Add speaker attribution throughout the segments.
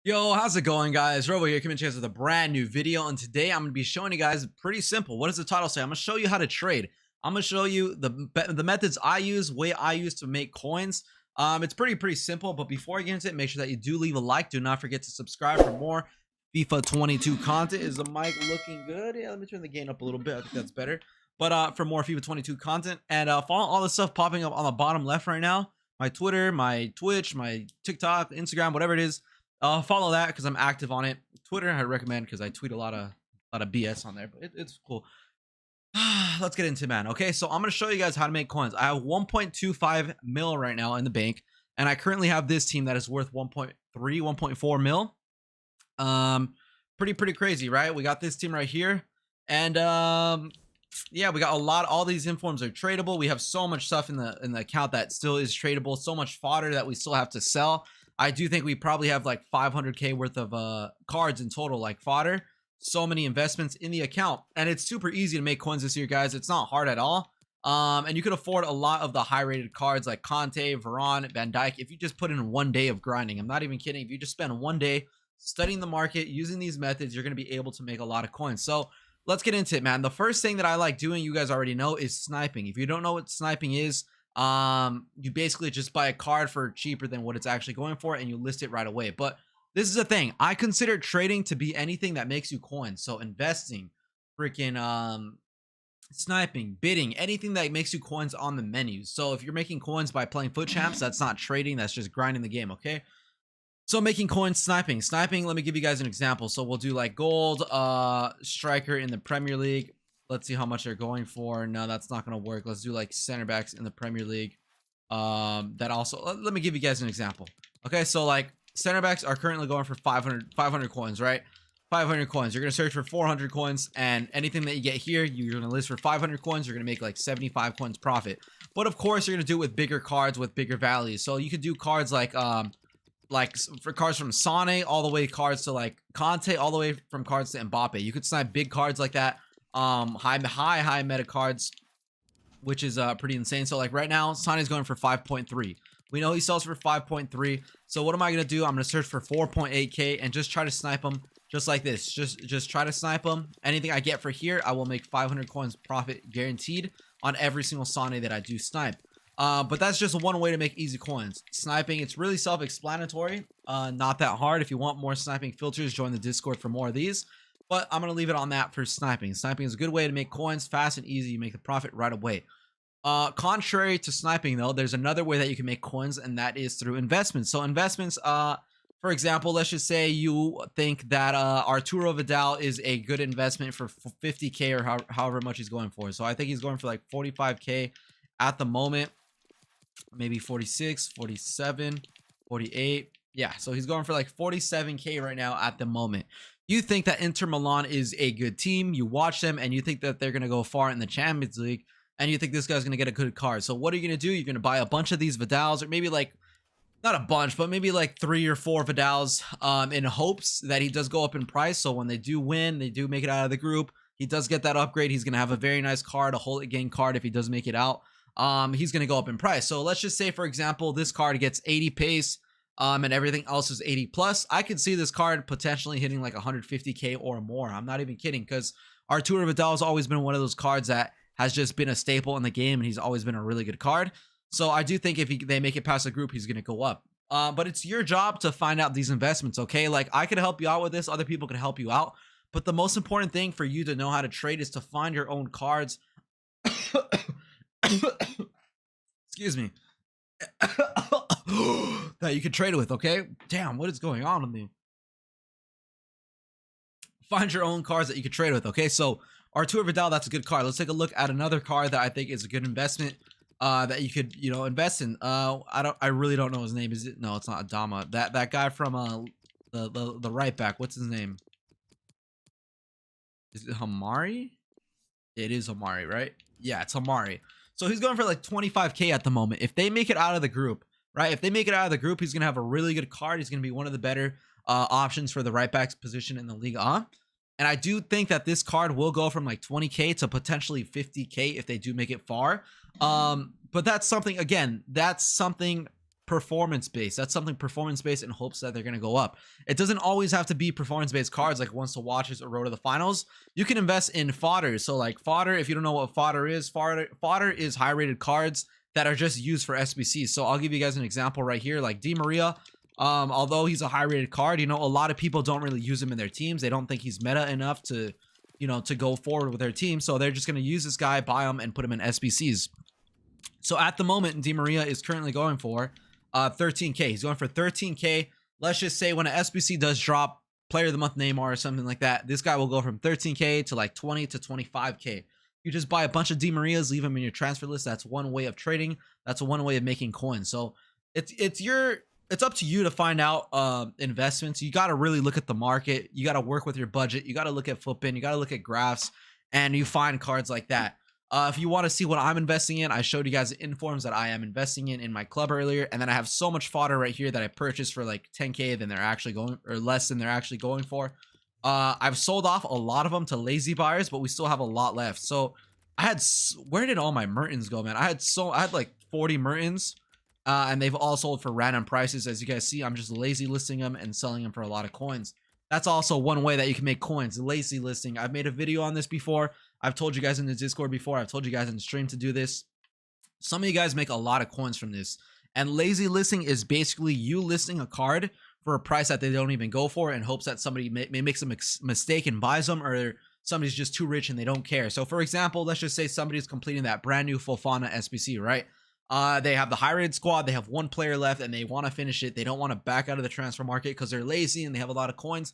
Speaker 1: Yo, how's it going, guys? Revoh here, coming to you guys with a brand new video, and today I'm going to be showing you guys pretty simple. What does the title say? I'm going to show you how to trade. I'm going to show you the methods I use, way I use to make coins. It's pretty simple, but before I get into it, make sure that you do leave a like. Do not forget to subscribe for more FIFA 22 content. Is the mic looking good? Yeah, let me turn the gain up a little bit. I think that's better. But for more FIFA 22 content, and follow all the stuff popping up on the bottom left right now. My Twitter, my Twitch, my TikTok, Instagram, whatever it is. Follow that because I'm active on it. Twitter I recommend because I tweet a lot of BS on there, but it's cool. Let's get into it, man. Okay, so I'm gonna show you guys how to make coins. I have 1.25 mil right now in the bank, and I currently have this team that is worth 1.3 1.4 mil. Pretty crazy, right? We got this team right here, and yeah, we got all these informs are tradable. We have so much stuff in the account that still is tradable, so much fodder that we still have to sell. I do think we probably have like 500k worth of cards in total, like fodder. So many investments in the account, and it's super easy to make coins this year, guys. It's not hard at all. And you could afford a lot of the high rated cards like Conte, Varane, Van Dijk if you just put in 1 day of grinding. I'm not even kidding. If you just spend 1 day studying the market using these methods, you're going to be able to make a lot of coins. So let's get into it, man. The first thing that I like doing, you guys already know, is sniping. If you don't know what sniping is, you basically just buy a card for cheaper than what it's actually going for, and you list it right away. But this is the thing, I consider trading to be anything that makes you coins. So investing, freaking sniping, bidding, anything that makes you coins on the menus. So if you're making coins by playing foot champs, that's not trading, that's just grinding the game. Okay, so making coins, sniping, let me give you guys an example. So we'll do like gold striker in the Premier League. Let's see how much they're going for. No, that's not going to work. Let's do like center backs in the Premier League. That also, let me give you guys an example. Okay, so like center backs are currently going for 500 coins, right? 500 coins. You're going to search for 400 coins, and anything that you get here, you're going to list for 500 coins. You're going to make like 75 coins profit. But of course, you're going to do it with bigger cards with bigger values. So you could do cards like for cards from Sane all the way cards to like Conte, all the way from cards to Mbappe. You could snipe big cards like that. High meta cards, which is pretty insane. So like right now Sane is going for 5.3. we know he sells for 5.3. so what am I gonna do? I'm gonna search for 4.8k and just try to snipe him just like this. Just try to snipe him. Anything I get for here, I will make 500 coins profit guaranteed on every single Sane that I do snipe. But that's just one way to make easy coins. Sniping, it's really self-explanatory, not that hard. If you want more sniping filters, join the Discord for more of these. But I'm going to leave it on that for sniping. Sniping is a good way to make coins fast and easy. You make the profit right away. Contrary to sniping, though, there's another way that you can make coins, and that is through investments. So investments, for example, let's just say you think that Arturo Vidal is a good investment for 50k or however much he's going for. So I think he's going for like 45k at the moment. Maybe 46, 47, 48. Yeah, so he's going for like 47k right now at the moment. You think that Inter Milan is a good team, you watch them, and you think that they're going to go far in the Champions League, and you think this guy's going to get a good card. So what are you going to do? You're going to buy a bunch of these Vidals, or maybe like, not a bunch, but maybe like 3 or 4 Vidals in hopes that he does go up in price. So when they do win, they do make it out of the group, he does get that upgrade. He's going to have a very nice card, a whole game card if he does make it out. He's going to go up in price. So let's just say, for example, this card gets 80 pace. And everything else is 80 plus. I could see this card potentially hitting like 150k or more. I'm not even kidding, because Arturo Vidal has always been one of those cards that has just been a staple in the game, and he's always been a really good card. So I do think if they make it past the group, he's going to go up. But it's your job to find out these investments, okay? Like, I could help you out with this. Other people could help you out. But the most important thing for you to know how to trade is to find your own cards. Excuse me. That you can trade with, okay? Damn, what is going on with me? Find your own cards that you can trade with, okay? So Arturo Vidal, that's a good card. Let's take a look at another card that I think is a good investment that you could, invest in. I really don't know his name. Is it? No, it's not Adama. That guy from the right back. What's his name? Is it Hamari? It is Hamari, right? Yeah, it's Hamari. So he's going for like 25k at the moment. If they make it out of the group, right? If they make it out of the group, he's going to have a really good card. He's going to be one of the better options for the right back's position in the Liga. And I do think that this card will go from like 20k to potentially 50k if they do make it far. But that's something, again, that's something performance based. That's something performance based in hopes that they're going to go up. It doesn't always have to be performance based cards like Once to Watches or Road to the Finals. You can invest in fodder. So like fodder, if you don't know what fodder is high rated cards that are just used for SBCs. So I'll give you guys an example right here, like Di Maria. Although he's a high rated card, you know, a lot of people don't really use him in their teams. They don't think he's meta enough to, you know, to go forward with their team. So they're just going to use this guy, buy him, and put him in SBCs. So at the moment, Di Maria is currently going for 13K. He's going for 13K. Let's just say when an SBC does drop, Player of the Month Neymar or something like that, this guy will go from 13K to like 20 to 25K. You just buy a bunch of Di Marias, leave them in your transfer list. That's one way of trading. That's one way of making coins. So it's up to you to find out investments. You got to really look at the market. You got to work with your budget. You got to look at flipping. You got to look at graphs, and you find cards like that. If you want to see what I'm investing in, I showed you guys the informs that I am investing in my club earlier, and then I have so much fodder right here that I purchased for like 10K than they're actually going, or less than they're actually going for. I've sold off a lot of them to lazy buyers, but we still have a lot left. So I had, where did all my Mertens go, man? I had like 40 Mertens. And they've all sold for random prices. As you guys see, I'm just lazy listing them and selling them for a lot of coins. That's also one way that you can make coins, lazy listing. I've made a video on this before. I've told you guys in the Discord before. I've told you guys in the stream to do this. Some of you guys make a lot of coins from this. And lazy listing is basically you listing a card for a price that they don't even go for in hopes that somebody may make some mistake and buys them, or somebody's just too rich and they don't care. So for example, let's just say somebody's completing that brand new Fofana SBC, right? They have the high rated squad. They have one player left and they want to finish it. They don't want to back out of the transfer market because they're lazy and they have a lot of coins.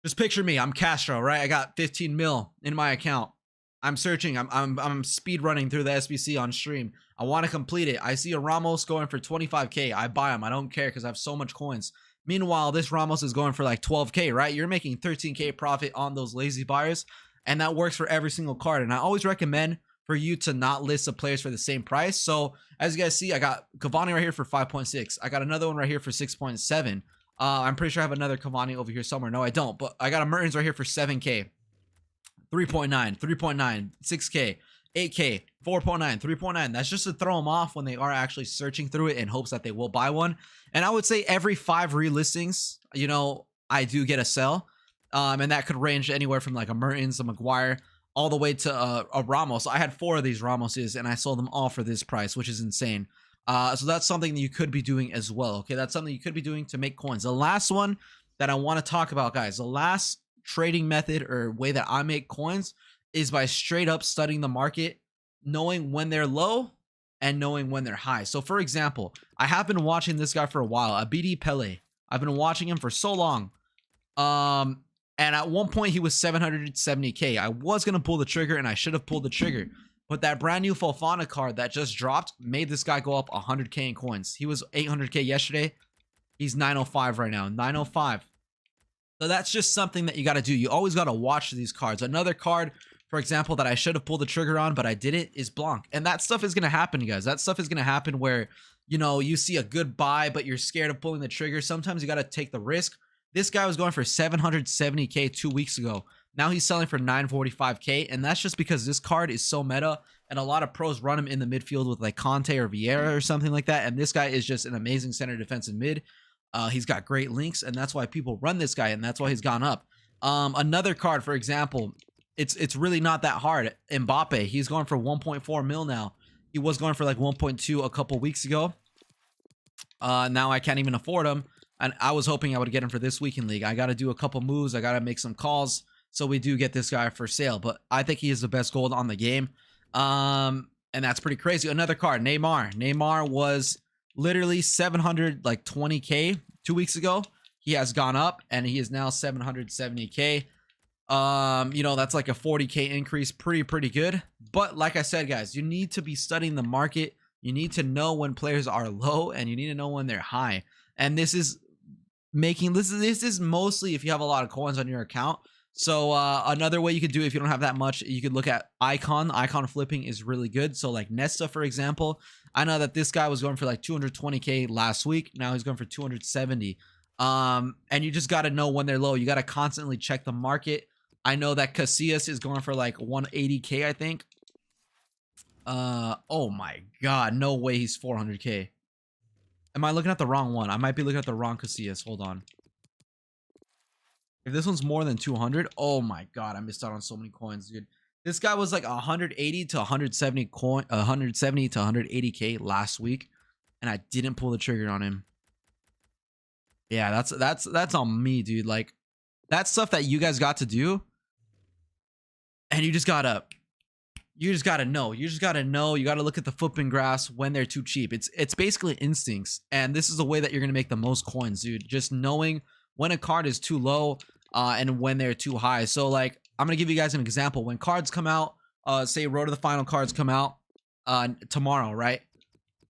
Speaker 1: Just picture me. I'm Castro, right? I got 15 mil in my account. I'm searching. I'm speed running through the SBC on stream. I want to complete it. I see a Ramos going for 25K. I buy him. I don't care because I have so much coins. Meanwhile, this Ramos is going for like 12K, right? You're making 13K profit on those lazy buyers, and that works for every single card. And I always recommend for you to not list the players for the same price. So as you guys see, I got Cavani right here for 5.6. I got another one right here for 6.7. I'm pretty sure I have another Cavani over here somewhere. No, I don't. But I got a Mertens right here for 7K, 3.9, 3.9, 6K, 8K, 4.9, 3.9. That's just to throw them off when they are actually searching through it in hopes that they will buy one. And I would say every 5 relistings, you know, I do get a sell. And that could range anywhere from like a Mertens, a Maguire, all the way to a Ramos. I had 4 of these Ramoses and I sold them all for this price, which is insane. So that's something that you could be doing as well. Okay, that's something you could be doing to make coins. The last one that I want to talk about, guys, the last trading method or way that I make coins is by straight up studying the market, knowing when they're low and knowing when they're high. So for example, I have been watching this guy for a while, Abidi Pele. I've been watching him for so long. And at one point he was 770K. I was going to pull the trigger and I should have pulled the trigger. But that brand new Fofana card that just dropped made this guy go up 100K in coins. He was 800K yesterday. He's 905 right now. 905. So that's just something that you got to do. You always got to watch these cards. Another card, for example, that I should have pulled the trigger on, but I didn't, is Blanc. And that stuff is going to happen, you guys. That stuff is going to happen where, you know, you see a good buy, but you're scared of pulling the trigger. Sometimes you got to take the risk. This guy was going for 770K 2 weeks ago. Now he's selling for 945K, and that's just because this card is so meta, and a lot of pros run him in the midfield with like Conte or Vieira or something like that, and this guy is just an amazing center defensive mid. He's got great links, and that's why people run this guy, and that's why he's gone up. Another card, for example, it's really not that hard. Mbappe, he's going for 1.4 mil now. He was going for like 1.2 a couple weeks ago. Now I can't even afford him, and I was hoping I would get him for this weekend league. I got to do a couple moves. I got to make some calls. So we do get this guy for sale, but I think he is the best gold on the game. And that's pretty crazy. Another card, Neymar. Neymar was literally 720K 2 weeks ago. He has gone up and he is now 770K. You know, that's like a 40K increase. Pretty good. But like I said, guys, you need to be studying the market. You need to know when players are low and you need to know when they're high. And this is making, this is mostly if you have a lot of coins on your account. So another way you could do it if you don't have that much, you could look at icon. Icon flipping is really good. So like Nesta, for example, I know that this guy was going for like 220K last week. Now he's going for 270. And you just got to know when they're low. You got to constantly check the market. I know that Casillas is going for like 180K, I think. Oh my God, no way he's 400K. Am I looking at the wrong one? I might be looking at the wrong Casillas. Hold on. If this one's more than 200, oh my god, I missed out on so many coins, dude. This guy was like 180 to 170 coin, 170 to 180k last week, and I didn't pull the trigger on him. Yeah, that's on me, dude. Like, that's stuff that you guys got to do, and you just gotta know. You just gotta know. You gotta look at the footprint graphs when they're too cheap. It's basically instincts, and this is the way that you're gonna make the most coins, dude. Just knowing when a card is too low and when they're too high. So like, I'm gonna give you guys an example. When cards come out, say Road to the Final cards come out tomorrow, right?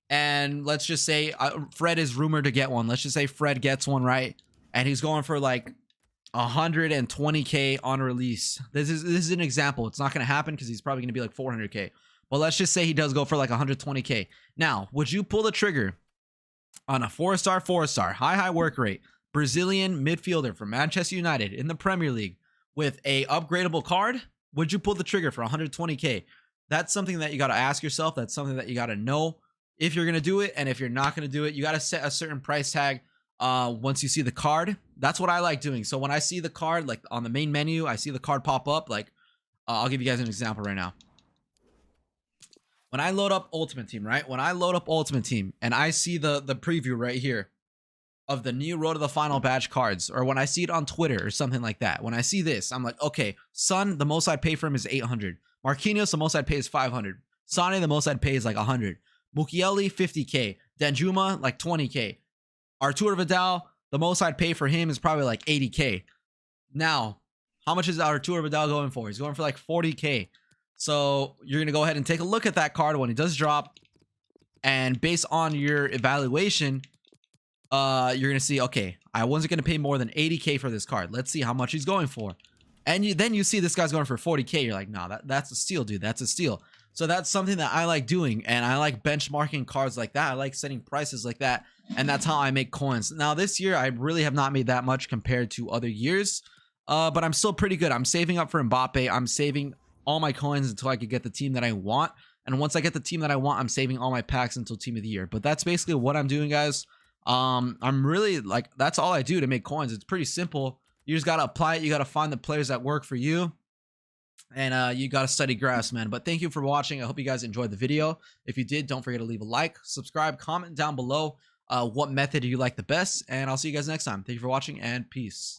Speaker 1: And let's just say Fred is rumored to get one. Let's just say Fred gets one, right? And he's going for like 120k on release. This is an example. It's not going to happen because he's probably going to be like 400k. But let's just say he does go for like 120k. Now, would you pull the trigger on a 4-star, high work rate, Brazilian midfielder from Manchester United in the Premier League with a upgradable card? Would you pull the trigger for 120k? That's something that you got to ask yourself. That's something that you got to know if you're going to do it. And if you're not going to do it, you got to set a certain price tag once you see the card. That's what I like doing. So when I see the card, like on the main menu, I see the card pop up. Like, I'll give you guys an example right now. When I load up Ultimate Team, right? When I load up Ultimate Team and I see the preview right here of the new Road to the Final badge cards, or when I see it on Twitter or something like that, when I see this, I'm like, okay, Son, the most I'd pay for him is 800. Marquinhos, the most I'd pay is 500. Sane, the most I'd pay is like 100. Mukiele, 50k. Danjuma, like 20k. Arturo Vidal, the most I'd pay for him is probably like 80k. Now, how much is Arturo Vidal going for? He's going for like 40k. So you're going to go ahead and take a look at that card when it does drop. And based on your evaluation, you're going to see, okay, I wasn't going to pay more than 80k for this card. Let's see how much he's going for. And then you see this guy's going for 40k. You're like, nah, that's a steal, dude. That's a steal. So that's something that I like doing. And I like benchmarking cards like that. I like setting prices like that. And that's how I make coins. Now, this year, I really have not made that much compared to other years. But I'm still pretty good. I'm saving up for Mbappe. I'm saving all my coins until I could get the team that I want. And once I get the team that I want, I'm saving all my packs until team of the year. But that's basically what I'm doing, guys. I'm really like, that's all I do to make coins. It's pretty simple. You just got to apply it. You got to find the players that work for you. And you got to study graphs, man. But thank you for watching. I hope you guys enjoyed the video. If you did, don't forget to leave a like, subscribe, comment down below what method you like the best. And I'll see you guys next time. Thank you for watching, and peace.